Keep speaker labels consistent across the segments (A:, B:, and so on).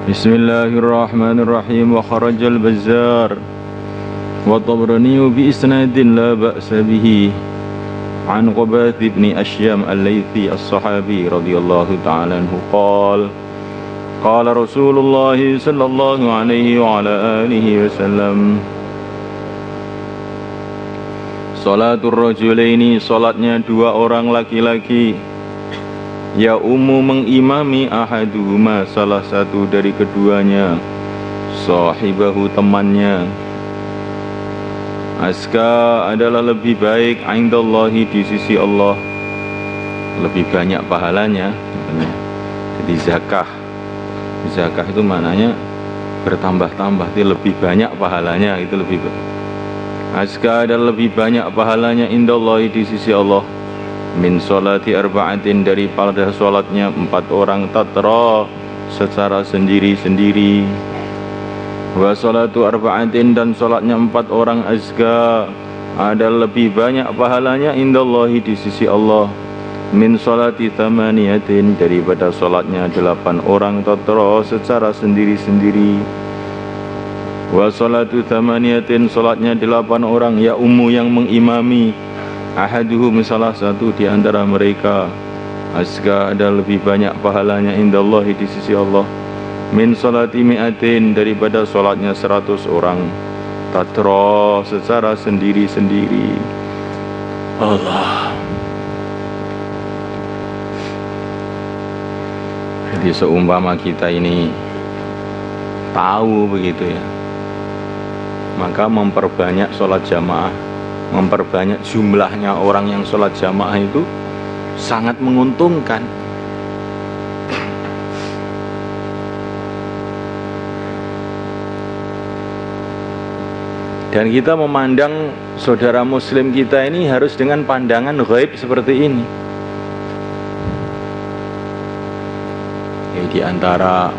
A: Bismillahirrahmanirrahim. Wa kharajal Bazzar wa Tabrani bi isnadin la ba'sa bihi an Qubath ibn Ashyam al-Laythi as-sahabi radhiyallahu ta'ala anhu qala Rasulullah sallallahu alaihi wa ala alihi wasallam, salatul rajulaini, salatnya dua orang laki-laki, ya mengimami ahaduhuma, salah satu dari keduanya, sahibahu, temannya, azka, adalah lebih baik, indallahi, di sisi Allah, lebih banyak pahalanya. Jadi zakah itu maknanya bertambah-tambah, itu lebih banyak pahalanya, itu lebih baik. Azka, adalah lebih banyak pahalanya, indallahi, di sisi Allah, min sholati arba'atin, daripada sholatnya 4 orang, tatra, secara sendiri-sendiri, wa sholatu arba'atin, dan sholatnya 4 orang, azka, ada lebih banyak pahalanya, indallahi, di sisi Allah, min sholati thamaniyatin, daripada sholatnya 8 orang, tatra, secara sendiri-sendiri, wa sholatu thamaniyatin, sholatnya 8 orang, ya yang mengimami, ahaduhum, salah satu di antara mereka, azka, ada lebih banyak pahalanya, indallahi, di sisi Allah, min sholati mi'atin, daripada sholatnya 100 orang, tatra, secara sendiri-sendiri. Allah. Jadi seumpama kita ini tahu begitu ya, maka memperbanyak sholat jamaah, memperbanyak jumlahnya orang yang sholat jamaah itu sangat menguntungkan. Dan kita memandang saudara muslim kita ini harus dengan pandangan ghaib seperti ini. Di antara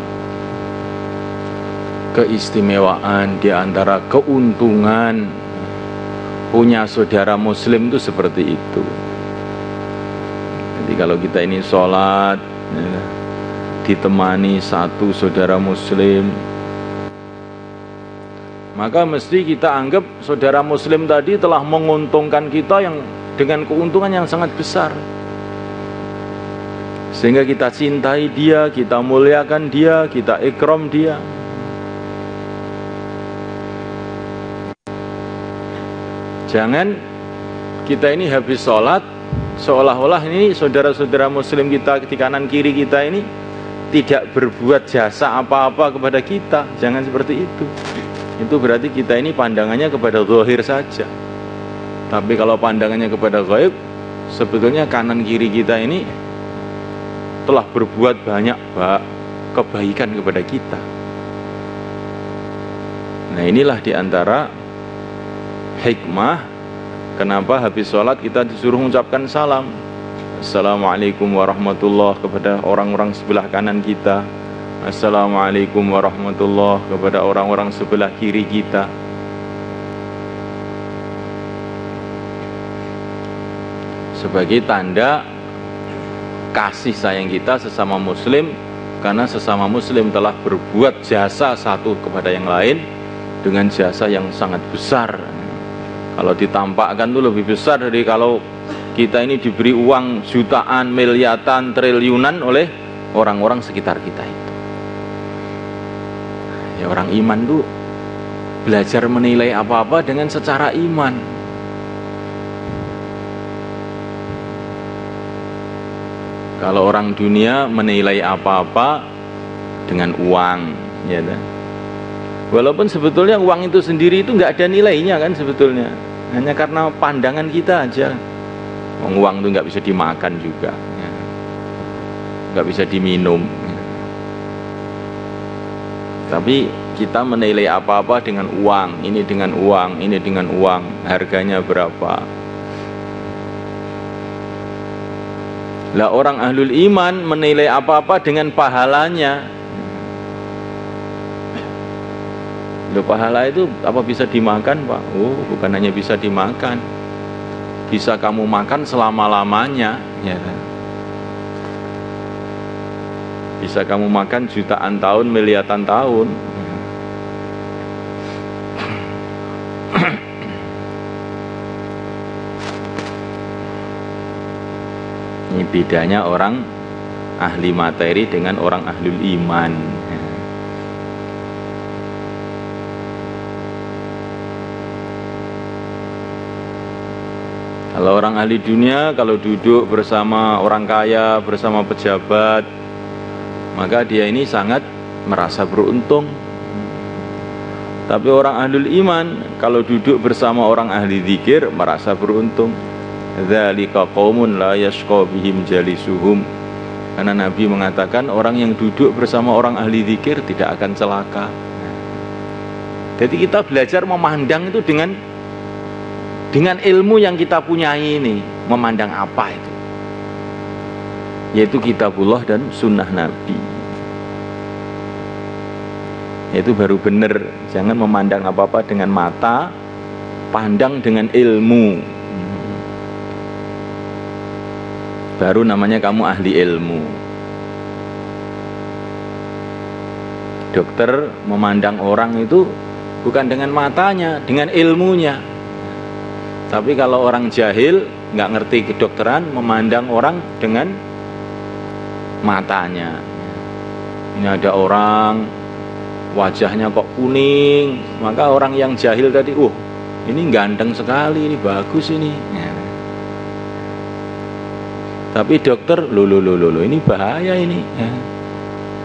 A: keistimewaan, di antara keuntungan punya saudara muslim itu seperti itu. Jadi kalau kita ini sholat ya, ditemani satu saudara muslim, maka mesti kita anggap saudara muslim tadi telah menguntungkan kita yang dengan keuntungan yang sangat besar, sehingga kita cintai dia, kita muliakan dia, kita ikram dia. Jangan kita ini habis sholat seolah-olah ini saudara-saudara muslim kita di kanan kiri kita ini tidak berbuat jasa apa-apa kepada kita. Jangan seperti itu. Itu berarti kita ini pandangannya kepada zahir saja. Tapi kalau pandangannya kepada ghaib, sebetulnya kanan kiri kita ini telah berbuat banyak kebaikan kepada kita. Nah, inilah diantara hikmah kenapa habis sholat kita disuruh mengucapkan salam, assalamualaikum warahmatullahi, kepada orang-orang sebelah kanan kita, assalamualaikum warahmatullahi, kepada orang-orang sebelah kiri kita. Sebagai tanda kasih sayang kita sesama muslim, karena sesama muslim telah berbuat jasa satu kepada yang lain dengan jasa yang sangat besar. Kalau ditampakkan itu lebih besar dari kalau kita ini diberi uang jutaan, miliaran, triliunan oleh orang-orang sekitar kita itu. Ya, orang iman tuh belajar menilai apa-apa dengan secara iman. Kalau orang dunia menilai apa-apa dengan uang, ya kan? Walaupun sebetulnya uang itu sendiri itu nggak ada nilainya kan sebetulnya, hanya karena pandangan kita aja. Uang itu nggak bisa dimakan juga, ya. Nggak bisa diminum. Ya. Tapi kita menilai apa-apa dengan uang, ini dengan uang, ini dengan uang, harganya berapa? Lah orang ahlul iman menilai apa-apa dengan pahalanya. Loh, pahala itu apa bisa dimakan, Pak? Oh, bukan hanya bisa dimakan, bisa kamu makan selama-lamanya, ya. Bisa kamu makan jutaan tahun, miliaran tahun. Ini bedanya orang ahli materi dengan orang ahlul iman. Kalau orang ahli dunia, kalau duduk bersama orang kaya, bersama pejabat, maka dia ini sangat merasa beruntung. Tapi orang ahlul iman, kalau duduk bersama orang ahli zikir, merasa beruntung. Dzalika qaumun la yashqa bihim jalisuhum. Karena Nabi mengatakan orang yang duduk bersama orang ahli zikir tidak akan celaka. Jadi kita belajar memandang itu dengan ilmu yang kita punyai ini. Memandang apa itu? Yaitu kitabullah dan sunnah Nabi. Itu baru benar. Jangan memandang apa-apa dengan mata, pandang dengan ilmu. Baru namanya kamu ahli ilmu. Dokter memandang orang itu bukan dengan matanya, dengan ilmunya. Tapi kalau orang jahil, nggak ngerti kedokteran, memandang orang dengan matanya. Ini ada orang wajahnya kok kuning, maka orang yang jahil tadi, ini ganteng sekali, ini bagus ini. Tapi dokter, ini bahaya ini.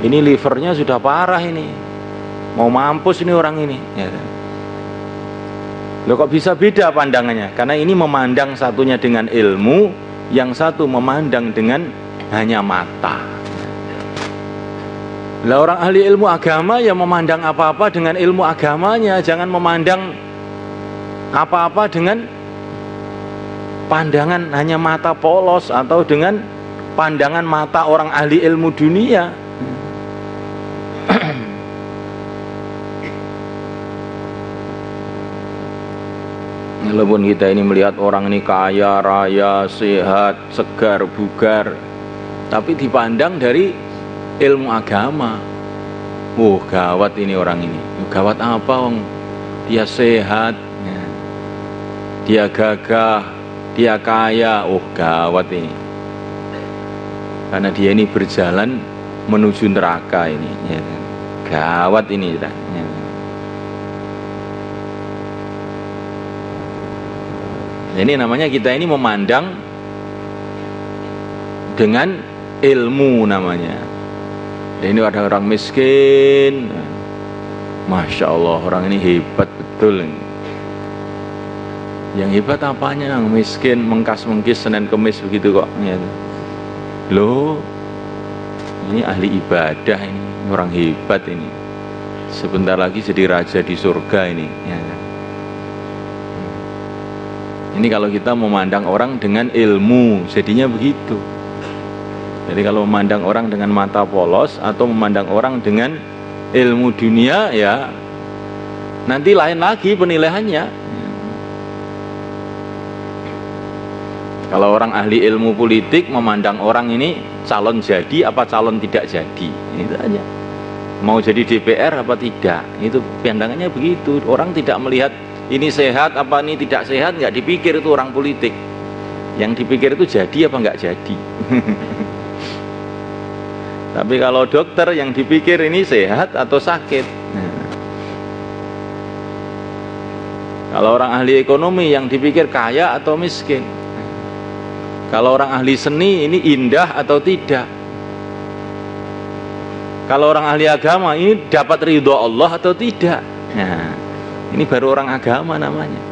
A: Ini livernya sudah parah ini, mau mampus ini orang ini. Loh, kok bisa beda pandangannya? Karena ini memandang satunya dengan ilmu, yang satu memandang dengan hanya mata. Lah orang ahli ilmu agama ya memandang apa-apa dengan ilmu agamanya, jangan memandang apa-apa dengan pandangan hanya mata polos atau dengan pandangan mata orang ahli ilmu dunia. Walaupun kita ini melihat orang ini kaya, raya, sehat, segar, bugar, tapi dipandang dari ilmu agama. Gawat ini orang ini. Gawat apa, Wong? Dia sehat, dia gagah, dia kaya. Gawat ini. Karena dia ini berjalan menuju neraka ini. Gawat ini. Ini namanya kita ini memandang dengan ilmu namanya. Ini ada orang miskin, Masya Allah, orang ini hebat betul. Yang hebat apanya? Yang miskin, mengkas-mengkis Senin Kemis begitu kok. Loh, ini ahli ibadah ini, orang hebat ini. Sebentar lagi jadi raja di surga ini. Ini kalau kita memandang orang dengan ilmu, jadinya begitu. Jadi kalau memandang orang dengan mata polos atau memandang orang dengan ilmu dunia, ya nanti lain lagi penilaiannya. Kalau orang ahli ilmu politik memandang orang ini calon jadi apa calon tidak jadi, itu aja. Mau jadi DPR apa tidak, itu pandangannya begitu. Orang tidak melihat ini sehat apa ini tidak sehat, nggak dipikir itu orang politik. Yang dipikir itu jadi apa nggak jadi. Tapi kalau dokter yang dipikir ini sehat atau sakit. Kalau orang ahli ekonomi yang dipikir kaya atau miskin. Kalau orang ahli seni ini indah atau tidak. Kalau orang ahli agama ini dapat ridho Allah atau tidak. Nah, ini baru orang agama namanya.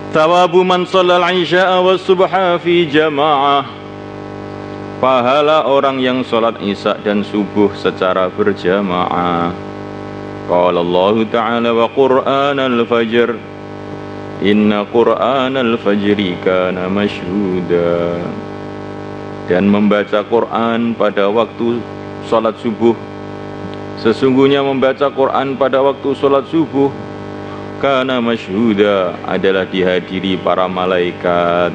A: Thawabu man shallal isya'a was subha fi jamaah. Pahala orang yang sholat isya dan subuh secara berjamaah. Qala Allah Ta'ala wa Qur'anal fajr. Inna Qur'anal fajri kana mashhuda. Dan membaca Quran pada waktu sholat subuh. Sesungguhnya membaca Quran pada waktu sholat subuh kana masyhuda adalah dihadiri para malaikat.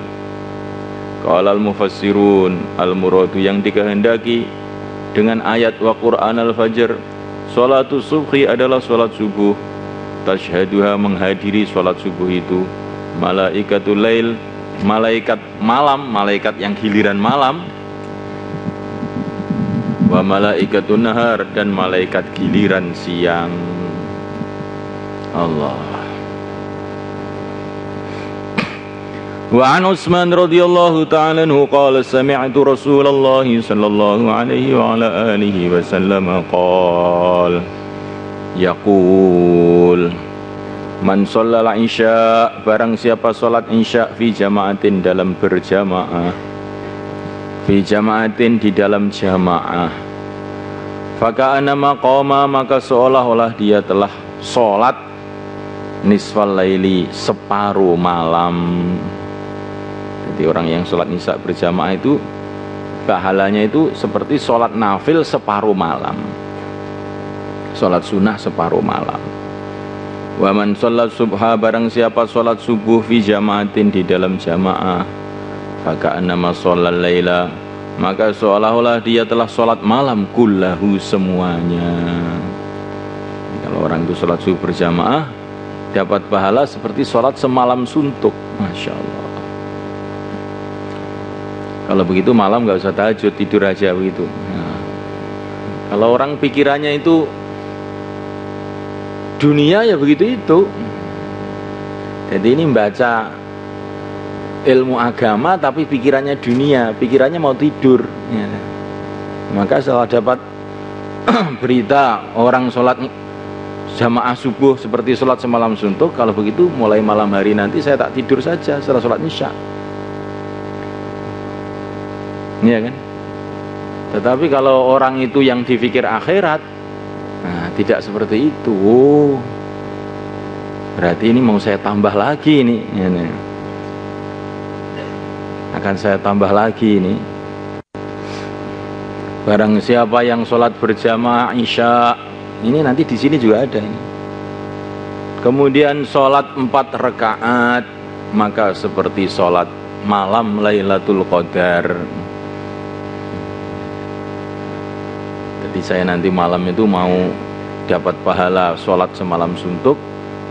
A: Qala al-mufassirun al-muradu yang dikehendaki dengan ayat wa Qur'an al-fajr, salatus subhi adalah salat subuh, tashhaduha menghadiri salat subuh itu malaikatul lail, malaikat malam, malaikat yang giliran malam, wa malaikatun nahar dan malaikat giliran siang. Allah. Wa an Utsman radhiyallahu ta'ala anhu qala sami'tu Rasulullah sallallahu alaihi wa ala alihi wasallam qala yaqul man shallal isya, barang siapa salat isya fi jama'atin dalam berjamaah, fi jama'atin di dalam jamaah, faka'ana maqama maka seolah-olah dia telah salat nisfal laili separuh malam. Jadi orang yang sholat isya berjamaah itu pahalanya itu seperti sholat nafil separuh malam, sholat sunnah separuh malam. Wa man sholat subha, barang siapa sholat subuh fi jamaatin di dalam jamaah, faka'annama sholal laila maka seolah-olah dia telah sholat malam kullahu semuanya. Kalau orang itu sholat subuh berjamaah dapat pahala seperti sholat semalam suntuk. Masya Allah. Kalau begitu malam nggak usah tahajud, tidur aja begitu. Nah, kalau orang pikirannya itu dunia ya begitu itu. Jadi ini membaca ilmu agama tapi pikirannya dunia, pikirannya mau tidur. Ya. Maka setelah dapat berita orang sholat jamaah subuh seperti sholat semalam suntuk, kalau begitu mulai malam hari nanti saya tak tidur saja setelah sholat isya. Iya kan? Tetapi kalau orang itu yang dipikir akhirat, nah tidak seperti itu. Berarti ini mau saya tambah lagi ini, ini. Akan saya tambah lagi ini. Barang siapa yang sholat berjamaah isya, ini nanti di sini juga ada ini. Kemudian sholat 4 rakaat, maka seperti sholat malam Lailatul Qadar. Jadi saya nanti malam itu mau dapat pahala sholat semalam suntuk,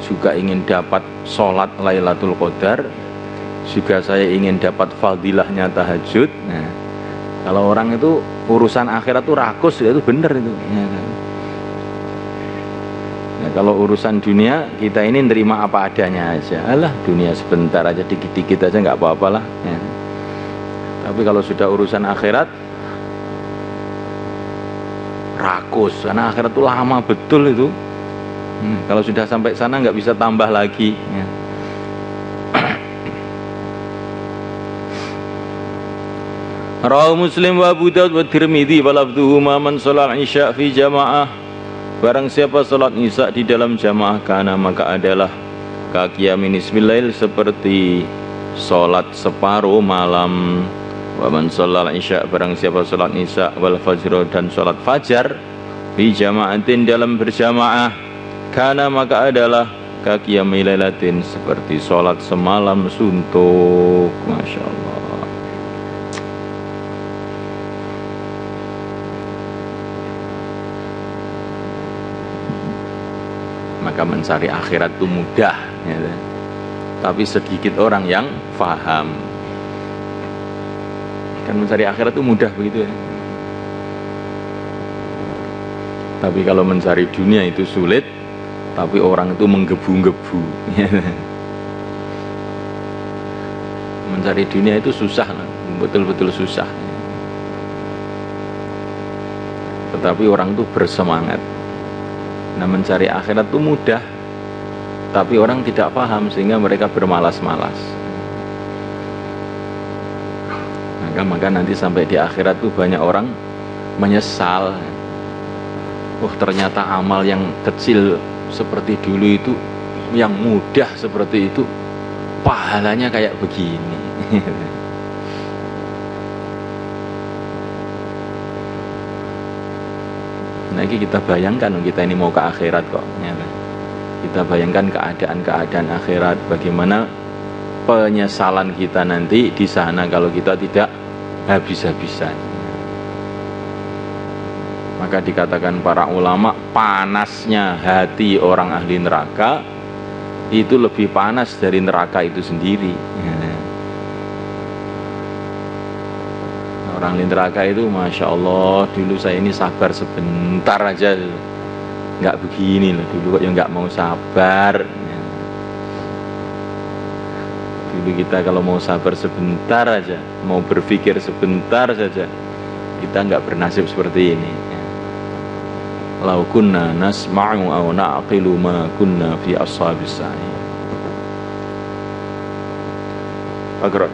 A: juga ingin dapat sholat Lailatul Qadar, juga saya ingin dapat fadilahnya tahajud. Nah, kalau orang itu urusan akhirat itu rakus, itu benar itu. Ya, kan? Nah, kalau urusan dunia kita ini nerima apa adanya aja. Alah, dunia sebentar aja, dikit-dikit aja nggak apa-apa lah. Ya. Tapi kalau sudah urusan akhirat rakus, karena akhirat itu lama betul itu. Kalau sudah sampai sana nggak bisa tambah lagi. Ya. Rawahu Muslim wa Abu Daud wa Tirmidzi wa lafdhuhuma man sholal isya fi jamaah. Barang siapa salat isya di dalam jamaah, kana maka adalah kaqiyamin nisfil lail seperti salat separuh malam. Wa man sholal isya, barang siapa salat isya wal fajr dan salat fajar fi jamaatin dalam berjamaah, kana maka adalah kaqiyamil lailatin seperti salat semalam suntuk. Masya Allah. Maka mencari akhirat itu mudah, ya. Tapi sedikit orang yang faham. Kan mencari akhirat itu mudah begitu ya. Tapi kalau mencari dunia itu sulit, tapi orang itu menggebu-gebu. Mencari dunia itu susah, betul-betul susah. Tetapi orang itu bersemangat. Nah, mencari akhirat itu mudah, tapi orang tidak paham sehingga mereka bermalas-malas. Maka nanti sampai di akhirat tuh banyak orang menyesal. Ternyata amal yang kecil seperti dulu itu, yang mudah seperti itu, pahalanya kayak begini. Nah, kita bayangkan kita ini mau ke akhirat kok. Kita bayangkan keadaan-keadaan akhirat, bagaimana penyesalan kita nanti di sana kalau kita tidak habis-habisan. Maka dikatakan para ulama, panasnya hati orang ahli neraka itu lebih panas dari neraka itu sendiri. Orang ahli neraka itu, Masya Allah, dulu saya ini sabar sebentar aja, nggak begini loh, dulu kok yang nggak mau sabar. Dulu kita kalau mau sabar sebentar aja, mau berpikir sebentar saja, kita nggak bernasib seperti ini. Lau kunna nasma'u aw na'qilu ma kunna fi ashabis sa'ir. Agar